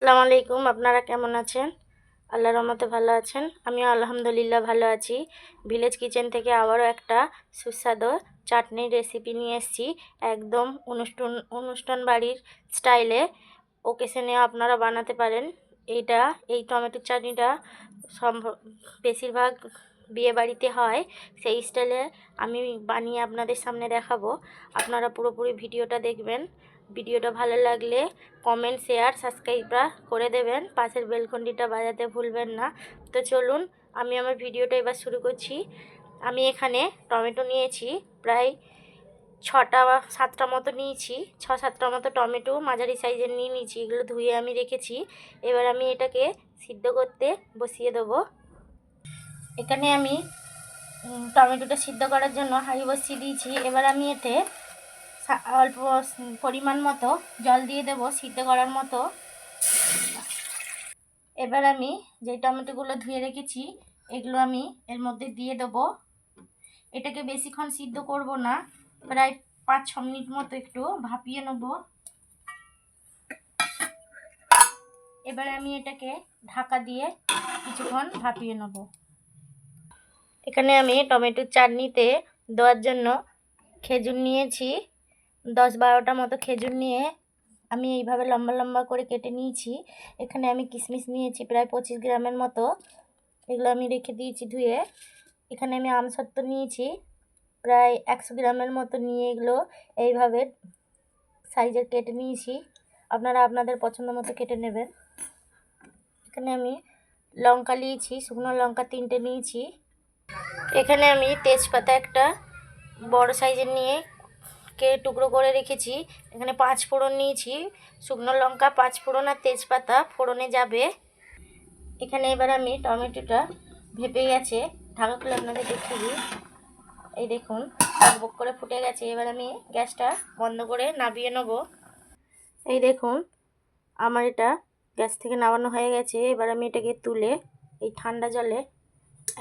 আসসালামু আলাইকুম। আপনারা কেমন আছেন? আল্লাহর রহমতে ভালো আছেন। আমিও আলহামদুলিল্লাহ ভালো আছি। ভিলেজ কিচেন থেকে আবারও একটা সুস্বাদু চাটনির রেসিপি নিয়ে এসেছি। একদম অনুষ্ঠান বাড়ির স্টাইলে ওকেশনে আপনারা বানাতে পারেন। এই টমেটোর চাটনিটা বেশিরভাগ বিয়ে বাড়িতে হয়। সেই স্টাইলে আমি বানিয়ে আপনাদের সামনে দেখাবো। আপনারা পুরোপুরি ভিডিওটা দেখবেন। ভিডিওটা ভালো লাগলে কমেন্ট, শেয়ার, সাবস্ক্রাইবটা করে দেবেন। পাশের বেলঘন্টিটা বাজাতে ভুলবেন না। তো চলুন আমি আমার ভিডিওটা এবার শুরু করছি। আমি এখানে টমেটো নিয়েছি প্রায় 6টা বা 7টা মতো নিয়েছি। 6-7টা মতো টমেটো মাঝারি সাইজের নিয়েছি। এগুলো ধুয়ে আমি রেখেছি। এবার আমি এটাকে সিদ্ধ করতে বসিয়ে দেবো। এখানে আমি টমেটোটা সিদ্ধ করার জন্য হাঁড়ি বসিয়ে দিয়েছি। এবার আমি এতে অল্প পরিমাণ মতো জল দিয়ে দেব সিদ্ধ করার মতো। এবার আমি যে টমেটোগুলো ধুয়ে রেখেছি এগুলো আমি এর মধ্যে দিয়ে দেব। এটাকে বেশিক্ষণ সিদ্ধ করব না, প্রায় 5-6 মিনিট মতো একটু ভাপিয়ে নেব। এবার আমি এটাকে ঢাকা দিয়ে কিছুক্ষণ ভাপিয়ে নেব। এখানে আমি টমেটোর চাটনিতে দেওয়ার জন্য খেজুর নিয়েছি। 10-12টা মতো খেজুর নিয়ে আমি এইভাবে লম্বা লম্বা করে কেটে নিয়েছি। এখানে আমি কিশমিশ নিয়েছি প্রায় 25 গ্রামের মতো। এগুলো আমি রেখে দিয়েছি ধুয়ে। এখানে আমি আমসত্ত্ব নিয়েছি প্রায় 100 গ্রামের মতো নিয়ে এগুলো এইভাবে সাইজের কেটে নিয়েছি। আপনারা আপনাদের পছন্দ মতো কেটে নেবেন। এখানে আমি লঙ্কা নিয়েছি, শুকনো লঙ্কা 3টে নিয়েছি। এখানে আমি তেজপাতা একটা বড় সাইজের নিয়ে টুকরো করে রেখেছি। এখানে 5 ফোড়ন নিয়েছি, শুকনো লঙ্কা, 5 ফোড়ন আর তেজপাতা ফোড়নে যাবে। এখানে এবার আমি টমেটোটা ভেপে গেছে, ঢাকা খুলে আপনাদের দেখিয়ে দিই। এই দেখুন বক করে ফুটে গেছে। এবার আমি গ্যাসটা বন্ধ করে নামিয়ে নেব। এই দেখুন আমার এটা গ্যাস থেকে নামানো হয়ে গেছে। এবার আমি এটাকে তুলে এই ঠান্ডা জলে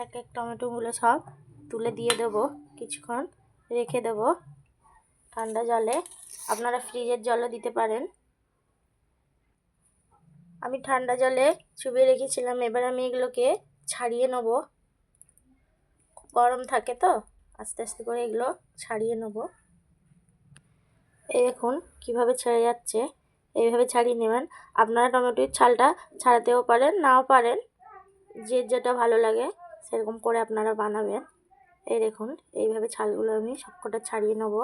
এক এক টমেটোগুলো সব তুলে দিয়ে দেবো। কিছুক্ষণ রেখে দেবো ঠান্ডা জলে। আপনারা ফ্রিজের জলও দিতে পারেন। আমি ঠান্ডা জলে চুবিয়ে রেখেছিলাম। এবার আমি এগুলোকে ছাড়িয়ে নেব। গরম থাকে তো আস্তে আস্তে করে এগুলো ছাড়িয়ে নেব। এই দেখুন কীভাবে ছেড়ে যাচ্ছে, এইভাবে ছাড়িয়ে নেবেন। আপনারা টমেটোর ছালটা ছাড়াতেও পারেন, নাও পারেন, যে যেটা ভালো লাগে সেরকম করে আপনারা বানাবেন। এই দেখুন এইভাবে ছালগুলো আমি সবকটা ছাড়িয়ে নেব।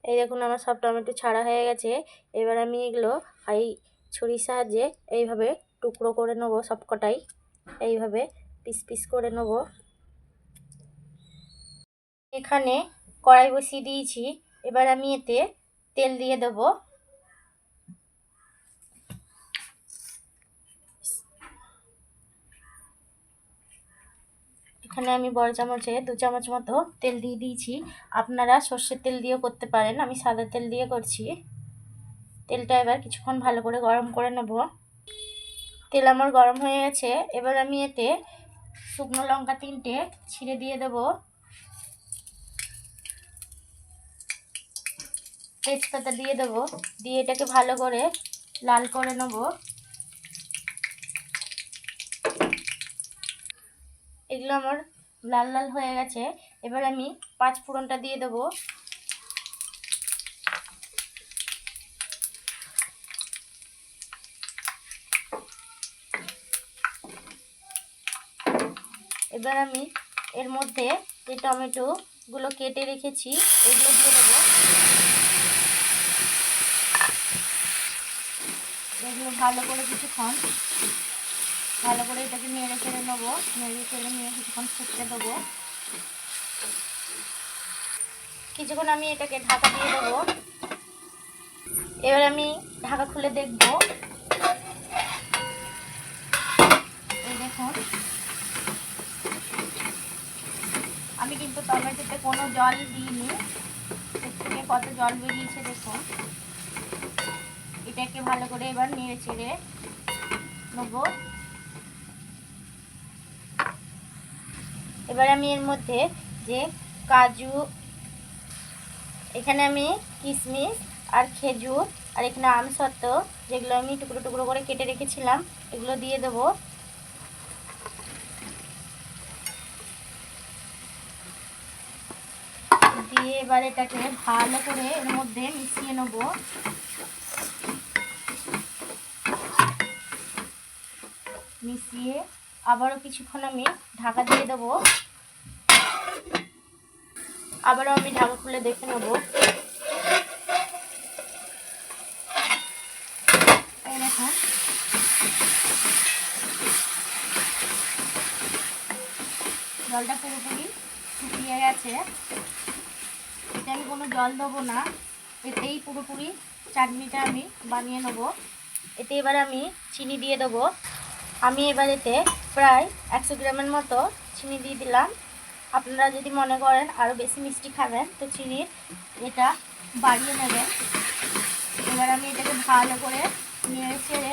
এই দেখুন আমার সব টমেটো ছাড়া হয়ে গেছে। এবার আমি এগুলো এই ছুরির সাহায্যে এইভাবে টুকরো করে নেব। সবকটাই এইভাবে পিস পিস করে নেব। এখানে কড়াই বসিয়ে দিয়েছি। এবার আমি এতে তেল দিয়ে দেব। এখানে আমি বড় চামচে 2 চামচ মতো তেল দিয়ে দিয়েছি। আপনারা সর্ষের তেল দিয়েও করতে পারেন, আমি সাদা তেল দিয়ে করছি। তেলটা এবার কিছুক্ষণ ভালো করে গরম করে নেব। তেল আমার গরম হয়ে গেছে। এবার আমি এতে শুকনো লঙ্কা 3টে ছিঁড়ে দিয়ে দেব। তেজপাতা দিয়ে দেব, দিয়ে এটাকে ভালো করে লাল করে নেব। এগুলো আমার লাল লাল হয়ে গেছে। এবার আমি 5 ফোড়নটা দিয়ে দেব। এবার আমি এর মধ্যে যে টমেটোগুলো কেটে রেখেছি এগুলো দিয়ে দেবো। এগুলো ভালো করে কিছুক্ষণ ভালো করে এটাকে নেড়ে চেড়ে নেবো। নেড়ে চেড়ে নিয়ে কিছুক্ষণ ফুটতে দেবো। কিছুক্ষণ আমি এটাকে ঢাকা দিয়ে দেবো। এবার আমি ঢাকা খুলে দেখব। এই দেখুন আমি কিন্তু টমেটোতে কোনো জল দিইনি, এর থেকে কত জল বেরিয়েছে দেখুন। এটাকে ভালো করে এবার নেড়ে চেড়ে নেব। এবার আমি এর মধ্যে যে কাজু, এখানে আমি কিশমিশ আর খেজুর আর এখানে আমসত্ত্ব যেগুলো আমি টুকরো টুকরো করে কেটে রেখেছিলাম এগুলো দিয়ে দেবো। দিয়ে এবার এটাকে ভালো করে এর মধ্যে মিশিয়ে নেব। মিশিয়ে আবারও কিছুক্ষণ আমি ঢাকা দিয়ে দেবো। আবারও আমি ঢাকা খুলে দেখে নেব। এই দেখুন জলটা পুরোপুরি শুকিয়ে গেছে। এতে আমি কোনো জল দেবো না, এতেই পুরোপুরি চাটনিটা আমি বানিয়ে নেব। এতে এবার আমি চিনি দিয়ে দেবো। আমি এবার এতে প্রায় 100 গ্রামের মতো চিনি দিয়ে দিলাম। আপনারা যদি মনে করেন আরও বেশি মিষ্টি খাবেন তো চিনির এটা বাড়িয়ে নেবেন। এবার আমি এটাকে ভালো করে নেড়ে চেড়ে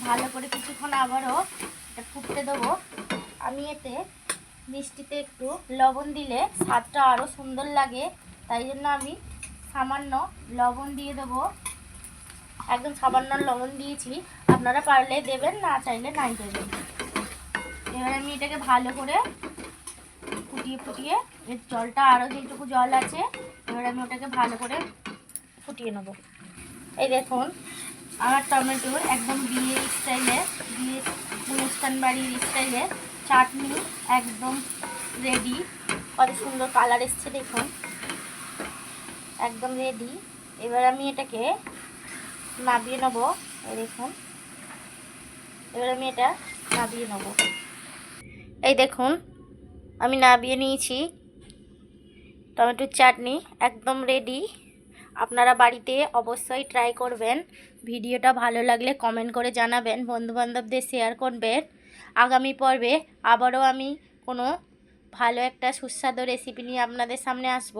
ভালো করে কিছুক্ষণ আবারও এটা ফুটতে দেবো। আমি এতে মিষ্টিতে একটু লবণ দিলে স্বাদটা আরও সুন্দর লাগে, তাই জন্য আমি সামান্য লবণ দিয়ে দেবো। একদম সামান্য লবণ দিয়েছি, আপনারা পারলে দেবেন, না চাইলে নাই দেবেন। এবার আমি এটাকে ভালো করে ফুটিয়ে ফুটিয়ে এর জলটা আরও যেটুকু জল আছে এবার আমি ওটাকে ভালো করে ফুটিয়ে নেব। এই দেখুন আমার টমেটোর একদম বিয়ের স্টাইলে, বিয়ের অনুষ্ঠান বাড়ির স্টাইলে চাটনি একদম রেডি। কত সুন্দর কালার এসছে দেখুন, একদম রেডি। এবার আমি এটাকে নাবিয়ে নেবো। এই দেখুন এবার আমি এটা নাবিয়ে নেব। এই দেখুন আমি নাবিয়ে নিয়েছি, টমেটোর চাটনি একদম রেডি। আপনারা বাড়িতে অবশ্যই ট্রাই করবেন। ভিডিওটা ভালো লাগলে কমেন্ট করে জানাবেন, বন্ধুবান্ধবদের শেয়ার করবেন। আগামী পর্বে আবারও আমি কোনো ভালো একটা সুস্বাদু রেসিপি নিয়ে আপনাদের সামনে আসব।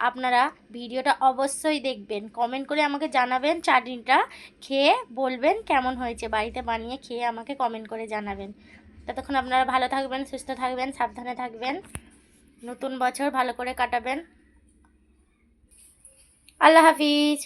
আপনারা ভিডিওটা অবশ্যই দেখবেন, কমেন্ট করে আমাকে জানাবেন, চাটনিটা খেয়ে বলবেন কেমন হয়েছে। বাড়িতে বানিয়ে খেয়ে আমাকে কমেন্ট করে জানাবেন। ততক্ষণ আপনারা ভালো থাকবেন, সুস্থ থাকবেন, সাবধানে থাকবেন, নতুন বছর ভালো করে কাটাবেন। আল্লাহ হাফিজ।